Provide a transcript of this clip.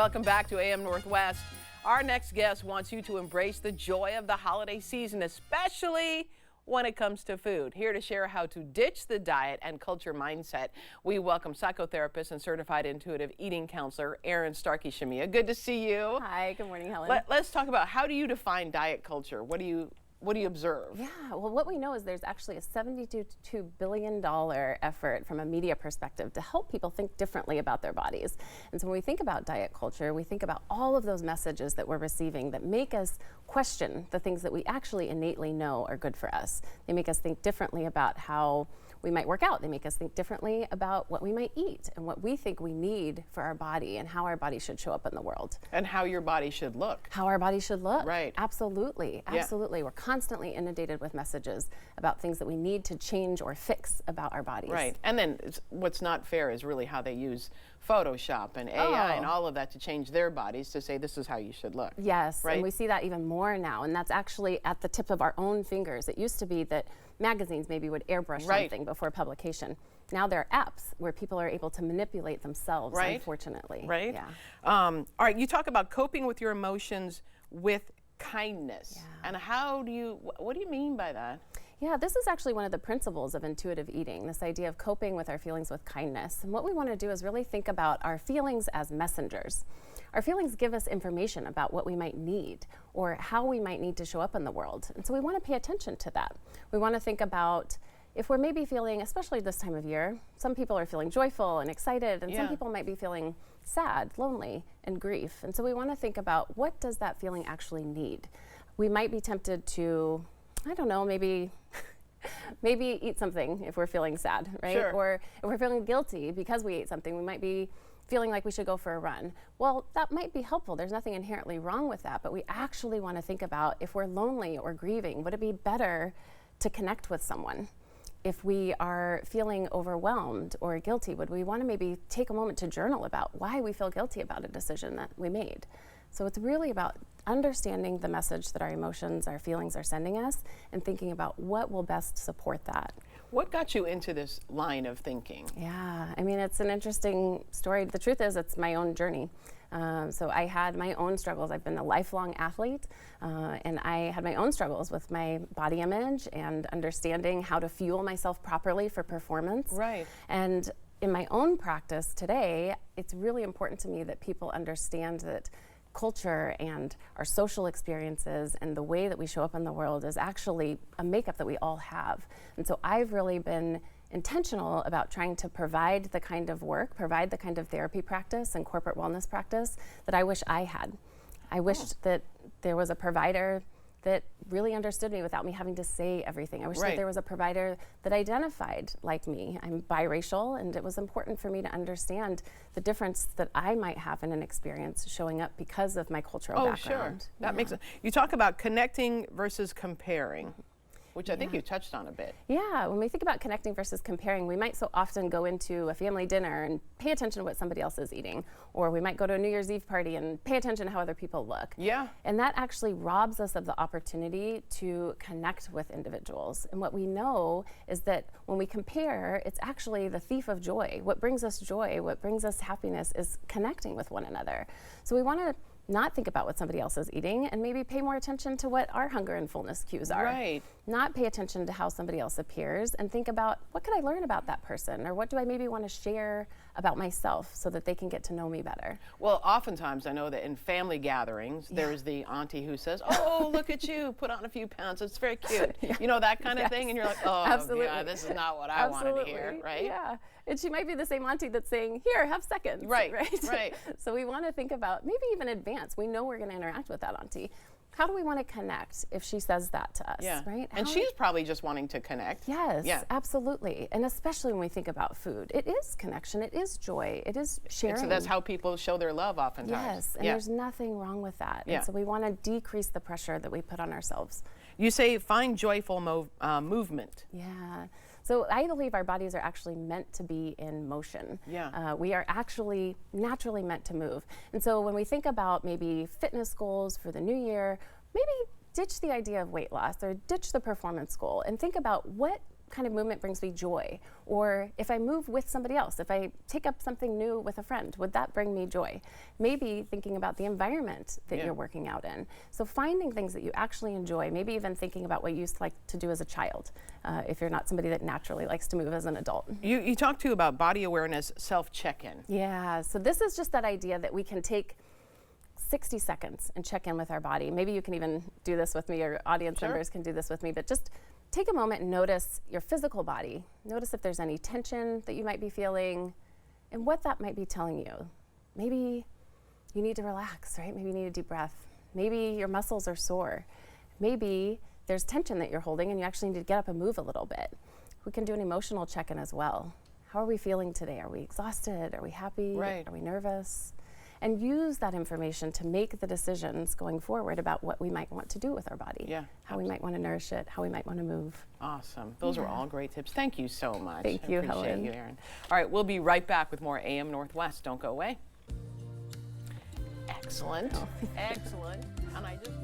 Welcome back to AM Northwest. Our next guest wants you to embrace the joy of the holiday season, especially when it comes to food. Here to share how to ditch the diet and culture mindset, we welcome psychotherapist and certified intuitive eating counselor, Erin Starkey Shamieh. Good to see you. Hi, good morning, Helen. Let's talk about, how do you define diet culture? What do you observe? Yeah, well, what we know is there's actually a $72 billion effort from a media perspective to help people think differently about their bodies. And so when we think about diet culture, we think about all of those messages that we're receiving that make us question the things that we actually innately know are good for us. They make us think differently about how we might work out. They make us think differently about what we might eat and what we think we need for our body and how our body should show up in the world. And how your body should look. How our body should look. Right. Absolutely. Absolutely. Yeah. We're constantly inundated with messages about things that we need to change or fix about our bodies. Right. And then what's not fair is really how they use Photoshop and AI and all of that to change their bodies to say this is how you should look. Yes, right? And we see that even more now, and that's actually at the tip of our own fingers. It used to be that magazines maybe would airbrush something before publication. Now there are apps where people are able to manipulate themselves, unfortunately. Right. Yeah. All right, you talk about coping with your emotions with kindness. Yeah. And what do you mean by that? Yeah, this is actually one of the principles of intuitive eating, this idea of coping with our feelings with kindness. And what we want to do is really think about our feelings as messengers. Our feelings give us information about what we might need or how we might need to show up in the world. And so we want to pay attention to that. We want to think about if we're maybe feeling, especially this time of year, some people are feeling joyful and excited, and some people might be feeling sad, lonely, and grief. And so we want to think about, what does that feeling actually need? We might be tempted to, I don't know, maybe eat something if we're feeling sad, right? Sure. Or if we're feeling guilty because we ate something, we might be feeling like we should go for a run. Well, that might be helpful. There's nothing inherently wrong with that, but we actually want to think about, if we're lonely or grieving, would it be better to connect with someone? If we are feeling overwhelmed or guilty, would we want to maybe take a moment to journal about why we feel guilty about a decision that we made? So it's really about understanding the message that our emotions, our feelings are sending us, and thinking about what will best support that. What got you into this line of thinking? Yeah, I mean, it's an interesting story. The truth is, it's my own journey. So I had my own struggles. I've been a lifelong athlete, and I had my own struggles with my body image and understanding how to fuel myself properly for performance. Right. And in my own practice today, it's really important to me that people understand that culture and our social experiences and the way that we show up in the world is actually a makeup that we all have. And so I've really been intentional about trying to provide the kind of work, provide the kind of therapy practice and corporate wellness practice that I wish I had. I wished that there was a provider that really understood me without me having to say everything. I wish that there was a provider that identified like me. I'm biracial, and it was important for me to understand the difference that I might have in an experience showing up because of my cultural background. Sure. That makes sense. You talk about connecting versus comparing, which I think you touched on a bit. Yeah, when we think about connecting versus comparing, we might so often go into a family dinner and pay attention to what somebody else is eating, or we might go to a New Year's Eve party and pay attention to how other people look. Yeah. And that actually robs us of the opportunity to connect with individuals. And what we know is that when we compare, it's actually the thief of joy. What brings us joy, what brings us happiness, is connecting with one another. So we want to not think about what somebody else is eating and maybe pay more attention to what our hunger and fullness cues are. Right. Not pay attention to how somebody else appears and think about, what could I learn about that person, or what do I maybe want to share about myself so that they can get to know me better. Well, oftentimes I know that in family gatherings, there's the auntie who says, oh, look at you, put on a few pounds, it's very cute. You know, that kind of thing, and you're like, oh, yeah, this is not what I wanted to hear, right? Yeah, and she might be the same auntie that's saying, here, have seconds. Right. So we want to think about, maybe even advance. We know we're going to interact with that auntie. How do we want to connect if she says that to us, right? And she's probably just wanting to connect. Yes, absolutely. And especially when we think about food, it is connection, it is joy, it is sharing. And so that's how people show their love oftentimes. Yes, and there's nothing wrong with that. And so we want to decrease the pressure that we put on ourselves. You say find joyful movement. Yeah. So I believe our bodies are actually meant to be in motion. Yeah. We are actually naturally meant to move. And so when we think about maybe fitness goals for the new year, maybe ditch the idea of weight loss or ditch the performance goal and think about what kind of movement brings me joy? Or if I move with somebody else, if I take up something new with a friend, would that bring me joy? Maybe thinking about the environment that you're working out in. So finding things that you actually enjoy, maybe even thinking about what you used to like to do as a child, if you're not somebody that naturally likes to move as an adult. You talked too about body awareness self-check-in. Yeah, so this is just that idea that we can take 60 seconds and check in with our body. Maybe you can even do this with me, or audience members can do this with me, but just take a moment and notice your physical body. Notice if there's any tension that you might be feeling and what that might be telling you. Maybe you need to relax, right? Maybe you need a deep breath. Maybe your muscles are sore. Maybe there's tension that you're holding and you actually need to get up and move a little bit. We can do an emotional check-in as well. How are we feeling today? Are we exhausted? Are we happy? Right. Are we nervous? And use that information to make the decisions going forward about what we might want to do with our body. Yeah, how we might want to nourish it, how we might want to move. Awesome. Those are all great tips. Thank you so much. Thank you, Helen. Helen. You, Erin. All right, we'll be right back with more AM Northwest. Don't go away. Excellent. Excellent. And I just